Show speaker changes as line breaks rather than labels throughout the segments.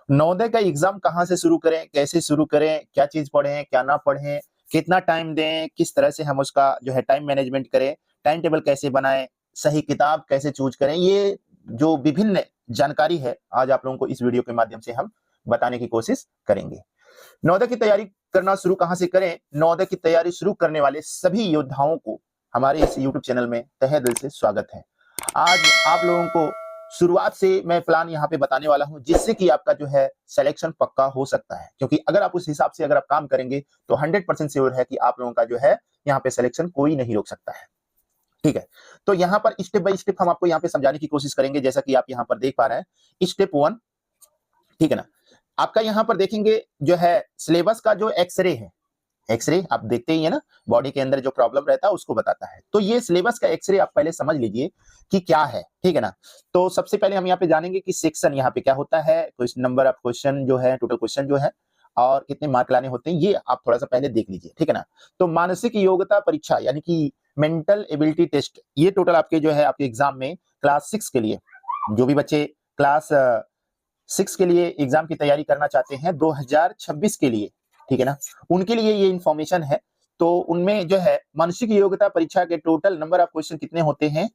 नवोदय का एग्जाम कहाँ से शुरू करें, कैसे शुरू करें, क्या चीज पढ़ें, क्या ना पढ़ें, कितना टाइम दें, किस तरह से हम उसका जो है टाइम मैनेजमेंट करें, टाइम टेबल कैसे बनाएं, सही किताब कैसे चूज करें, ये जो विभिन्न जानकारी है आज आप लोगों को इस वीडियो के माध्यम से हम बताने की कोशिश करेंगे। नवोदय की तैयारी करना शुरू कहां से करें? नवोदय की तैयारी शुरू करने वाले सभी योद्धाओं को हमारे इस YouTube चैनल में तहे दिल से स्वागत है। आज आप लोगों को शुरुआत से मैं प्लान यहाँ पे बताने वाला हूँ जिससे कि आपका जो है सिलेक्शन पक्का हो सकता है, क्योंकि अगर आप उस हिसाब से अगर आप काम करेंगे तो 100% श्योर है कि आप लोगों का जो है यहाँ पे सिलेक्शन कोई नहीं रोक सकता है। ठीक है, तो यहाँ पर स्टेप बाय स्टेप हम आपको यहाँ पे समझाने की कोशिश करेंगे। जैसा कि आप यहाँ पर देख पा रहे हैं, स्टेप 1, ठीक है ना, आपका यहाँ पर देखेंगे जो है सिलेबस का जो एक्सरे है, एक्सरे आप देखते ही है ना, बॉडी के अंदर जो प्रॉब्लम रहता है उसको बताता है। तो ये सिलेबस का एक्सरे आप पहले समझ लीजिए कि क्या है, ठीक है ना। तो सबसे पहले हम यहाँ पे जानेंगे कि सेक्शन यहाँ पे क्या होता है, नंबर ऑफ क्वेश्चन जो है, टोटल क्वेश्चन जो है और कितने मार्क लाने होते हैं, ये आप थोड़ा सा पहले देख लीजिए, ठीक है ना। तो मानसिक योग्यता परीक्षा यानी कि मेंटल एबिलिटी टेस्ट, ये टोटल आपके जो है आपके एग्जाम में क्लास 6 के लिए, जो भी बच्चे क्लास 6 के लिए एग्जाम की तैयारी करना चाहते हैं 2026 के लिए, ठीक है ना, उनके लिए ये इंफॉर्मेशन है। तो उनमें जो है मानसिक योग्यता परीक्षा के टोटल नंबर ऑफ क्वेश्चन कितने होते हैं?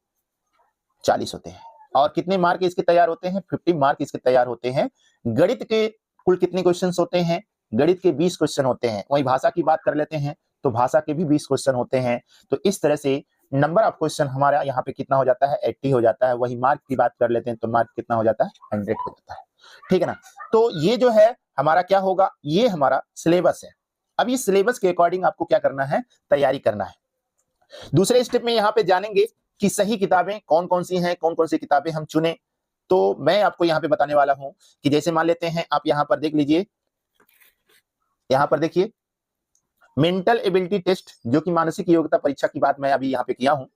40 होते हैं। और कितने मार्क इसके तैयार होते हैं? 50 मार्क इसके तैयार होते हैं। गणित के कुल कितने क्वेश्चन होते हैं? गणित के 20 क्वेश्चन होते हैं। वहीं भाषा की बात कर लेते हैं तो भाषा के भी 20 क्वेश्चन होते हैं। तो इस तरह से नंबर ऑफ क्वेश्चन हमारा यहाँ पे कितना हो जाता है? 80 हो जाता है। वही मार्क की बात कर लेते हैं तो मार्क कितना हो जाता है? 100 हो जाता है, ठीक है ना। तो ये जो है हमारा क्या होगा, ये हमारा सिलेबस है। अब इस सिलेबस के अकॉर्डिंग आपको क्या करना है? तैयारी करना है। दूसरे स्टेप में यहाँ पे जानेंगे कि सही किताबें कौन कौन सी हैं, कौन कौन सी किताबें हम चुने। तो मैं आपको यहाँ पे बताने वाला हूं कि जैसे मान लेते हैं, आप यहाँ पर देख लीजिए, यहाँ पर देखिए मेंटल एबिलिटी टेस्ट, जो कि मानसिक योग्यता परीक्षा की बात मैं अभी यहाँ पे किया हूं।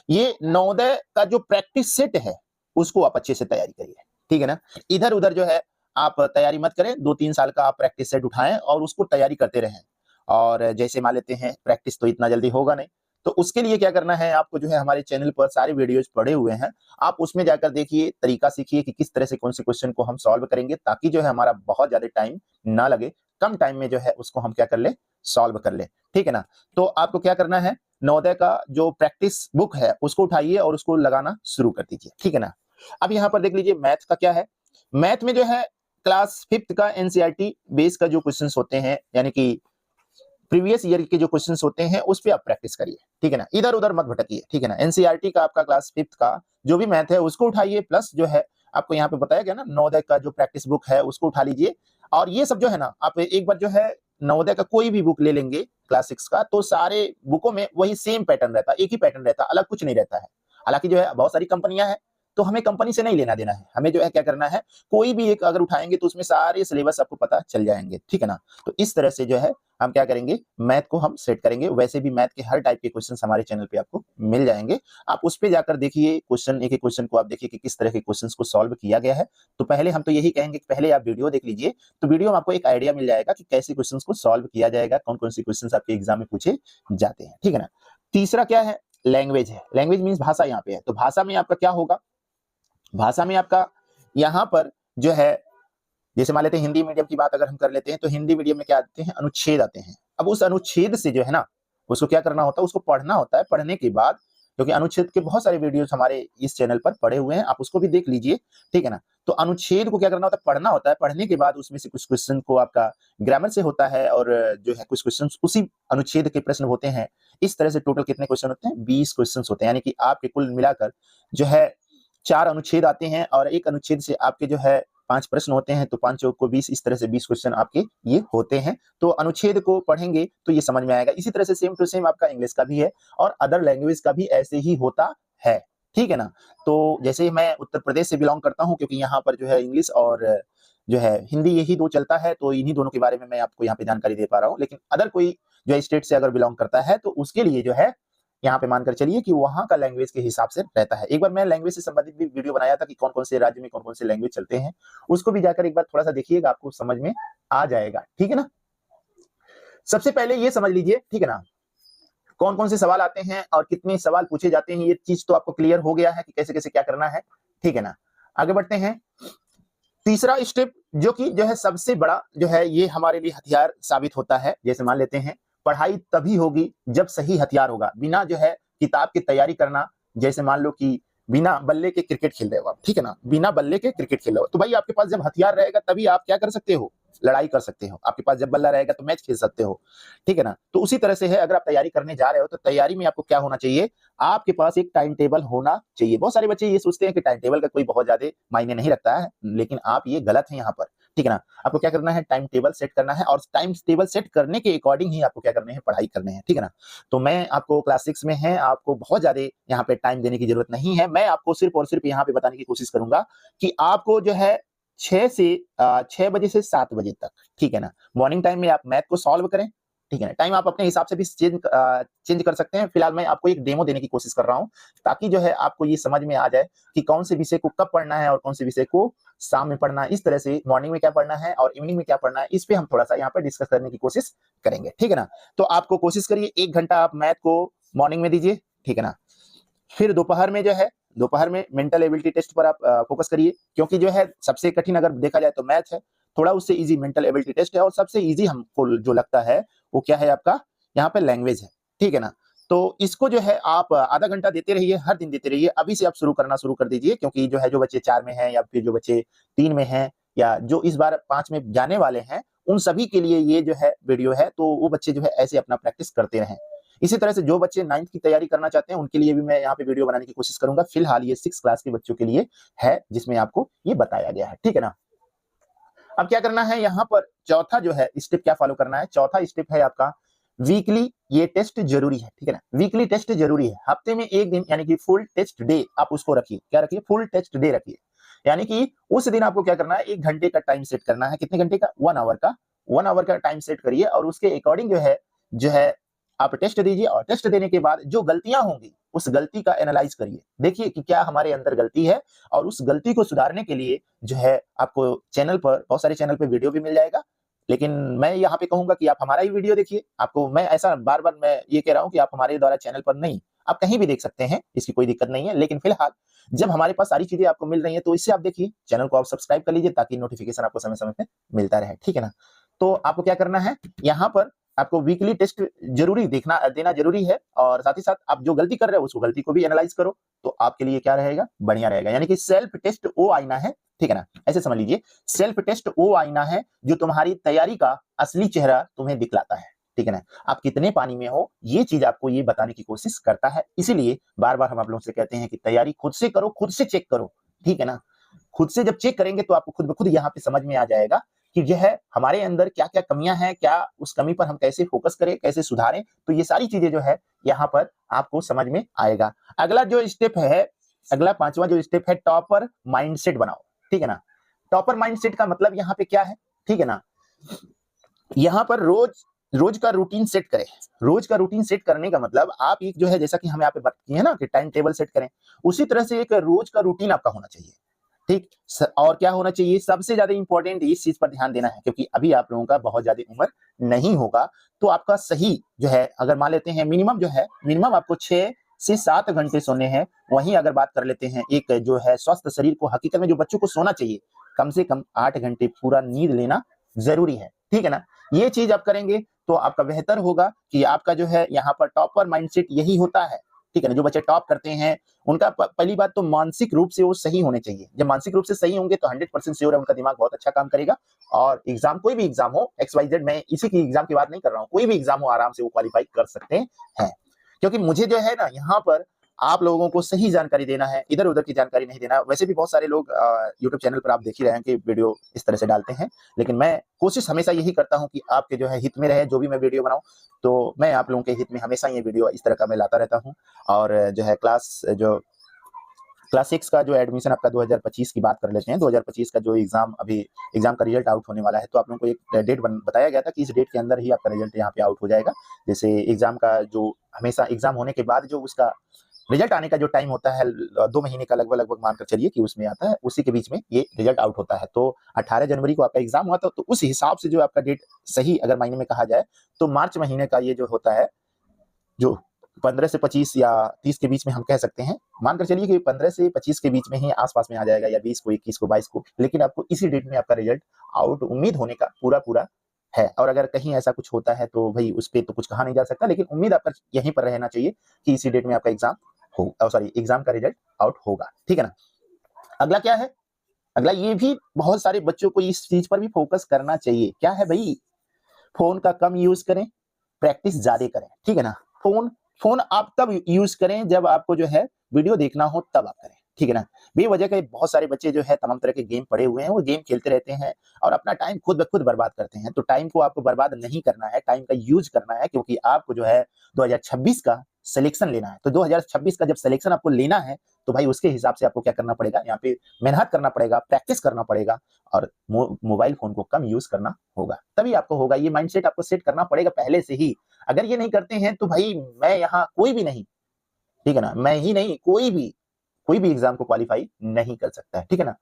ये नवोदय का जो प्रैक्टिस सेट है उसको आप अच्छे से तैयारी करिए, ठीक है ना। इधर उधर जो है आप तैयारी मत करें, 2-3 साल का आप प्रैक्टिस सेट उठाएं और उसको तैयारी करते रहें। और जैसे मान लेते हैं प्रैक्टिस तो इतना जल्दी होगा नहीं, तो उसके लिए क्या करना है आपको, जो है हमारे चैनल पर सारे वीडियोज पड़े हुए हैं, आप उसमें जाकर देखिए, तरीका सीखिए कि किस तरह से कौन से क्वेश्चन को हम सॉल्व करेंगे, ताकि जो है हमारा बहुत ज्यादा टाइम ना लगे, कम टाइम में जो है उसको हम क्या कर ले, सॉल्व कर ले, ठीक है ना। तो आपको क्या करना है, नवोदय का जो प्रैक्टिस बुक है उसको उठाइए और उसको लगाना शुरू कर दीजिए, ठीक है ना। अब यहाँ पर देख लीजिए मैथ का क्या है। मैथ में जो है क्लास 5th का एनसीईआरटी बेस का जो क्वेश्चंस होते हैं, यानी कि प्रीवियस ईयर के जो क्वेश्चंस होते हैं उस पे आप प्रैक्टिस करिए, ठीक है ना। इधर उधर मत भटकिए, ठीक है ना। एनसीईआरटी का आपका क्लास 5th का जो भी मैथ है उसको उठाइए, प्लस जो है आपको यहाँ पे बताया गया ना, नवोदय का जो प्रैक्टिस बुक है उसको उठा लीजिए। और ये सब जो है ना, आप एक बार जो है नवोदय का कोई भी बुक ले लेंगे क्लास 6 का, तो सारे बुकों में वही सेम पैटर्न रहता है, एक ही पैटर्न रहता है, अलग कुछ नहीं रहता है। हालांकि जो है बहुत सारी कंपनियां हैं, तो हमें कंपनी से नहीं लेना देना है, हमें जो है क्या करना है, कोई भी एक अगर उठाएंगे तो उसमें सारे सिलेबस आपको पता चल जाएंगे, ठीक है ना। तो इस तरह से जो है हम क्या करेंगे, मैथ को हम सेट करेंगे। वैसे भी मैथ के हर टाइप के क्वेश्चन हमारे चैनल पे आपको मिल जाएंगे, आप उस पे जाकर देखिए, क्वेश्चन एक एक क्वेश्चन को आप देखिए कि किस तरह के क्वेश्चंस को सॉल्व किया गया है। तो पहले हम तो यही कहेंगे कि पहले आप वीडियो देख लीजिए, तो वीडियो में आपको एक आइडिया मिल जाएगा कि कैसे क्वेश्चंस को सॉल्व किया जाएगा, कौन कौन से क्वेश्चन आपके एग्जाम में पूछे जाते हैं, ठीक है ना। तीसरा क्या है, लैंग्वेज है। लैंग्वेज मीन्स भाषा यहाँ पे है। तो भाषा में आपका क्या होगा, भाषा में आपका यहाँ पर जो है, जैसे मान लेते हैं हिंदी मीडियम की बात अगर हम कर लेते हैं, तो हिंदी मीडियम में क्या आते हैं, अनुच्छेद आते हैं। अब उस अनुच्छेद से जो है ना, उसको क्या करना होता है, उसको पढ़ना होता है। पढ़ने के बाद, क्योंकि अनुच्छेद के बहुत सारे वीडियोस हमारे इस चैनल पर पड़े हुए हैं, आप उसको भी देख लीजिए, ठीक है ना। तो अनुच्छेद को क्या करना होता है, पढ़ना होता है। पढ़ने के बाद उसमें से कुछ क्वेश्चन को आपका ग्रामर से होता है, और जो है कुछ क्वेश्चन उसी अनुच्छेद के प्रश्न होते हैं। इस तरह से टोटल कितने क्वेश्चन होते हैं, 20 क्वेश्चन होते हैं, यानी कि आपके कुल मिलाकर जो है 4 अनुच्छेद आते हैं, और एक अनुच्छेद से आपके जो है 5 प्रश्न होते हैं। तो 5 चौक को 20, इस तरह से 20 क्वेश्चन आपके ये होते हैं। तो अनुच्छेद को पढ़ेंगे तो ये समझ में आएगा। इसी तरह से सेम टू सेम आपका इंग्लिश का भी है, और अदर लैंग्वेज का भी ऐसे ही होता है, ठीक है ना। तो जैसे मैं उत्तर प्रदेश से बिलोंग करता हूं, क्योंकि यहाँ पर जो है इंग्लिश और जो है हिंदी यही दो चलता है, तो इन्हीं दोनों के बारे में मैं आपको यहाँ पे जानकारी दे पा रहा हूँ। लेकिन अदर कोई जो है स्टेट से अगर बिलोंग करता है, तो उसके लिए जो है यहाँ पे मानकर चलिए कि वहां का लैंग्वेज के हिसाब से रहता है। एक बार मैं लैंग्वेज से संबंधित भी वीडियो बनाया था कि कौन कौन से राज्य में कौन कौन से लैंग्वेज चलते हैं, उसको भी जाकर एक बार थोड़ा सा देखिएगा, आपको समझ में आ जाएगा, ठीक है ना। सबसे पहले ये समझ लीजिए, ठीक है ना, कौन कौन से सवाल आते हैं और कितने सवाल पूछे जाते हैं, ये चीज तो आपको क्लियर हो गया है कि कैसे कैसे क्या करना है, ठीक है ना। आगे बढ़ते हैं। तीसरा स्टेप जो कि जो है सबसे बड़ा जो है ये हमारे लिए हथियार साबित होता है, जैसे मान लेते हैं पढ़ाई तभी होगी जब सही हथियार होगा। बिना जो है किताब की तैयारी करना, जैसे मान लो कि बिना बल्ले के क्रिकेट खेल रहे हो आप, ठीक है ना? बिना बल्ले के क्रिकेट खेल रहे हो, तो भाई आपके पास जब हथियार रहेगा तभी आप क्या कर सकते हो? लड़ाई कर सकते हो। आपके पास जब बल्ला रहेगा तो मैच खेल सकते हो, ठीक है ना? तो उसी तरह से है, अगर आप तैयारी करने जा रहे हो तो तैयारी में आपको क्या होना चाहिए? आपके पास एक टाइम टेबल होना चाहिए। बहुत सारे बच्चे ये सोचते हैं कि टाइम टेबल का कोई बहुत ज़्यादा मायने नहीं रखता है, लेकिन आप ये गलत हैं यहाँ पर, ठीक है ना? आपको क्या करना है? टाइम टेबल सेट करना है और टाइम टेबल सेट करने के अकॉर्डिंग ही आपको क्या करने हैं? पढ़ाई करने हैं, ठीक है ना? तो मैं आपको क्लास 6 में हैं, आपको बहुत ज़्यादा यहाँ पे टाइम देने की ज़रूरत नहीं है। मैं आपको सिर्फ़ और सिर्फ़ यहाँ पे बताने की कोशिश करूँगा कि आपको जो है 6 बजे से 7 बजे तक, ठीक है ना? मॉर्निंग टाइम में आप मैथ को सॉल्व करें, ठीक है ना? टाइम आप अपने हिसाब से भी चेंज कर सकते हैं। फिलहाल मैं आपको एक डेमो देने की कोशिश कर रहा हूँ, ताकि जो है आपको ये समझ में आ जाए कि कौन से विषय को कब पढ़ना है और कौन से विषय को शाम में पढ़ना है। इस तरह से मॉर्निंग में क्या पढ़ना है और इवनिंग में क्या पढ़ना है, इस पे हम थोड़ा-सा यहाँ पे डिस्कस करने की कोशिश करेंगे, ठीक है ना? तो आपको कोशिश करिए 1 घंटा आप मैथ को मॉर्निंग में दीजिए, ठीक है ना? फिर दोपहर में जो है, दोपहर में मेंटल एबिलिटी टेस्ट पर आप फोकस करिए, क्योंकि जो है सबसे कठिन अगर देखा जाए तो मैथ है, थोड़ा उससे ईज़ी मेंटल एबिलिटी टेस्ट है और सबसे ईज़ी हमको जो लगता है, वो क्या है आपका, यहाँ पे लैंग्वेज है, ठीक है ना? तो इसको जो है आप आधा घंटा देते रहिए, हर दिन देते रहिए। अभी से आप शुरू करना शुरू कर दीजिए, क्योंकि जो है जो बच्चे 4 में हैं या फिर जो बच्चे 3 में हैं या जो इस बार 5 में जाने वाले हैं, उन सभी के लिए ये जो है वीडियो है, तो वो बच्चे जो है ऐसे अपना प्रैक्टिस करते रहें। इसी तरह से जो बच्चे 9th की तैयारी करना चाहते हैं, उनके लिए भी मैं यहाँ पे वीडियो बनाने की कोशिश करूँगा। फिलहाल ये 6 क्लास के बच्चों के लिए है, जिसमें आपको ये बताया गया है, ठीक है ना? अब क्या करना है यहाँ पर, चौथा जो है स्टेप क्या फॉलो करना है? चौथा स्टेप है आपका वीकली ये टेस्ट ज़रूरी है, ठीक है ना? वीकली टेस्ट ज़रूरी है। हफ्ते में 1 दिन यानी कि फुल टेस्ट डे आप उसको रखिए। क्या रखिए? फुल टेस्ट डे रखिए। यानी कि उस दिन आपको क्या करना है? 1 घंटे का टाइम सेट करना है। कितने घंटे का? 1 आवर का। 1 आवर का टाइम सेट करिए और उसके अकॉर्डिंग जो है आप टेस्ट दीजिए और टेस्ट देने के बाद जो गलतियाँ होंगी, उस गलती का एनालाइज़ करिए। देखिए कि क्या हमारे अंदर गलती है और उस गलती को सुधारने के लिए जो है आपको चैनल पर, बहुत सारे चैनल पे वीडियो भी मिल जाएगा। लेकिन मैं यहाँ पे कहूँगा कि आप हमारा ही वीडियो देखिए। आपको मैं ऐसा बार-बार मैं ये कह रहा हूँ कि आप हमारे द्वारा चैनल पर नहीं, आप कहीं भी देख सकते हैं, इसकी कोई दिक्कत नहीं है। लेकिन फिलहाल जब हमारे पास सारी चीज़ें आपको मिल रही हैं, तो इससे आप देखिए, चैनल को आप सब्सक्राइब कर लीजिए ताकि नोटिफ़िकेशन आपको समय-समय पे मिलता रहे, ठीक है ना? तो आपको क्या करना है, यहाँ पर आपको वीकली टेस्ट ज़रूरी देना ज़रूरी है और साथ ही साथ आप जो गलती कर रहे हो, उसको गलती को भी एनालाइज़ करो, तो आपके लिए क्या रहेगा? बढ़िया रहेगा। यानी कि सेल्फ टेस्ट वो आईना है, ठीक है ना? ऐसे समझ लीजिए, सेल्फ टेस्ट वो आईना है जो तुम्हारी तैयारी का असली चेहरा तुम्हें दिखलाता है, ठीक है ना? आप कितने पानी में हो, ये चीज़ आपको ये बताने की कोशिश करता है। इसीलिए बार-बार हम आप लोगों से कहते हैं कि तैयारी खुद से करो, खुद से चेक करो, ठीक है ना? खुद से जब चेक करेंगे तो आपको खुद ब खुद यहाँ पे समझ में आ जाएगा कि जो है हमारे अंदर क्या-क्या कमियाँ हैं, क्या उस कमी पर हम कैसे फोकस करें, कैसे सुधारें। तो ये सारी चीज़ें जो है यहाँ पर आपको समझ में आएगा। अगला जो स्टेप है, अगला 5वां जो स्टेप है, टॉपर माइंडसेट बनाओ, ठीक है ना? टॉपर माइंडसेट का मतलब यहाँ पे क्या है, ठीक है ना? यहाँ पर रोज का रूटीन सेट करें। रोज का रूटीन सेट करने का मतलब आप एक जो है, जैसा कि हम यहाँ पे बात की है ना कि टाइम टेबल सेट करें, उसी तरह से एक रोज का रूटीन आपका होना चाहिए। ठीक और क्या होना चाहिए, सबसे ज्यादा इंपॉर्टेंट इस चीज पर ध्यान देना है, क्योंकि अभी आप लोगों का बहुत ज्यादा उम्र नहीं होगा, तो आपका सही जो है, अगर मान लेते हैं मिनिमम आपको 6 से 7 घंटे सोने हैं। वहीं अगर बात कर लेते हैं एक जो है स्वस्थ शरीर को, हकीकत में जो बच्चों को सोना चाहिए, कम से कम 8 घंटे पूरा नींद लेना जरूरी है, ठीक है ना? ये चीज आप करेंगे तो आपका बेहतर होगा कि आपका जो है यहाँ पर टॉपर माइंडसेट यही होता है, ठीक है ना? जो बच्चे टॉप करते हैं उनका पहली बात तो मानसिक रूप से वो सही होने चाहिए। जब मानसिक रूप से सही होंगे तो 100% श्योर है उनका दिमाग बहुत अच्छा काम करेगा और एग्जाम, कोई भी एग्जाम हो, XYZ, मैं इसी की एग्जाम की बात नहीं कर रहा हूँ, कोई भी एग्जाम हो आराम से वो क्वालिफाई कर सकते हैं। क्योंकि मुझे जो है ना यहाँ पर आप लोगों को सही जानकारी देना है, इधर-उधर की जानकारी नहीं देना। वैसे भी बहुत सारे लोग यूट्यूब चैनल पर आप देख ही रहे हैं कि वीडियो इस तरह से डालते हैं, लेकिन मैं कोशिश हमेशा यही करता हूँ कि आपके जो है हित में रहे, जो भी मैं वीडियो बनाऊँ, तो मैं आप लोगों के हित में हमेशा ये वीडियो इस तरह का मैं लाता रहता हूँ। और जो है क्लास 6 का जो एडमिशन आपका 2025 की बात कर लेते हैं। 2025 का जो एग्जाम का रिजल्ट आउट होने वाला है, तो आप लोगों को एक डेट बताया गया था कि इस डेट के अंदर ही आपका रिजल्ट यहाँ पे आउट हो जाएगा। जैसे एग्जाम का जो हमेशा एग्जाम होने के बाद जो उसका रिजल्ट आने का जो टाइम होता है, 2 महीने का लगभग मानकर चलिए कि उसमें आता है, उसी के बीच में ये रिजल्ट आउट होता है। तो 18 जनवरी को आपका एग्जाम हुआ था, तो उस हिसाब से जो आपका डेट सही अगर मायने में कहा जाए, तो मार्च महीने का ये जो होता है, जो 15 से 25 या 30 के बीच में हम कह सकते हैं। मानकर चलिए कि 15 से 25 के बीच में ही आस-पास में आ जाएगा, या 20 को, 21 को, 22 को, लेकिन आपको इसी डेट में आपका रिजल्ट आउट उम्मीद होने का पूरा-पूरा है। और अगर कहीं ऐसा कुछ होता है तो भई उस पे तो कुछ कहा नहीं जा सकता, लेकिन उम्मीद आपका यहीं पर रहना चाहिए कि इसी डेट में आपका एग्ज़ाम का रिजल्ट आउट होगा, ठीक है ना? अगला क्या है? अगला, ये भी बहुत सारे बच्चों को इस चीज़ पर भी फ़ोकस करना चाहिए। क्या है भई? फ़ोन का कम यूज़ करें, प्रैक्टिस ज़्यादा करें, ठीक है ना? फ़ोन फ़ोन आप तब यूज़ करें जब आपको जो है वीडियो देखना हो, तब आप करें, ठीक है ना? बेवजह के बहुत सारे बच्चे जो है तमाम तरह के गेम पड़े हुए हैं, वो गेम खेलते रहते हैं और अपना टाइम खुद ब खुद बर्बाद करते हैं। तो टाइम को आपको बर्बाद नहीं करना है, टाइम का यूज़ करना है, क्योंकि आपको जो है 2026 का सिलेक्शन लेना है। तो 2026 का जब सिलेक्शन आपको लेना है, तो भाई उसके हिसाब से आपको क्या करना पड़ेगा, यहाँ पे मेहनत करना पड़ेगा, प्रैक्टिस करना पड़ेगा और मोबाइल फ़ोन को कम यूज़ करना होगा। तभी आपको होगा, ये माइंडसेट आपको सेट करना पड़ेगा पहले से ही। अगर ये नहीं करते हैं तो भाई मैं यहाँ कोई भी नहीं, ठीक है ना? मैं ही नहीं, कोई भी एग्ज़ाम को क्वालीफाई नहीं कर सकता है, ठीक है ना?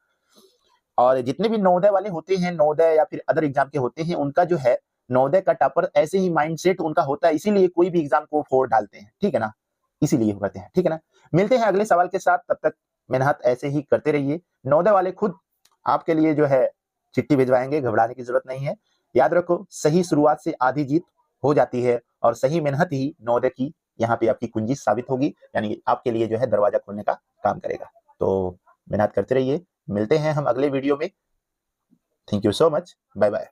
और जितने भी नवोदय वाले होते हैं, नवोदय या फिर अदर एग्ज़ाम के होते हैं, उनका जो है नवोदय का टॉपर ऐसे ही माइंडसेट उनका होता है, इसीलिए कोई भी एग्ज़ाम को फोड़ डालते हैं, ठीक है ना? इसीलिए वो करते हैं, ठीक है ना? मिलते हैं अगले सवाल के साथ, तब तक मेहनत ऐसे ही करते रहिए। नवोदय वाले खुद आपके लिए जो है चिट्ठी भिजवाएँगे, घबराने की ज़रूरत नहीं है। याद रखो, सही शुरुआत से आधी जीत हो जाती है और सही मेहनत ही नवोदय की यहाँ पे आपकी कुंजी साबित होगी, यानी आपके लिए जो है दरवाज़ा खोलने का काम करेगा। तो मेहनत करते रहिए, मिलते हैं हम अगले वीडियो में। Thank you so much, bye bye.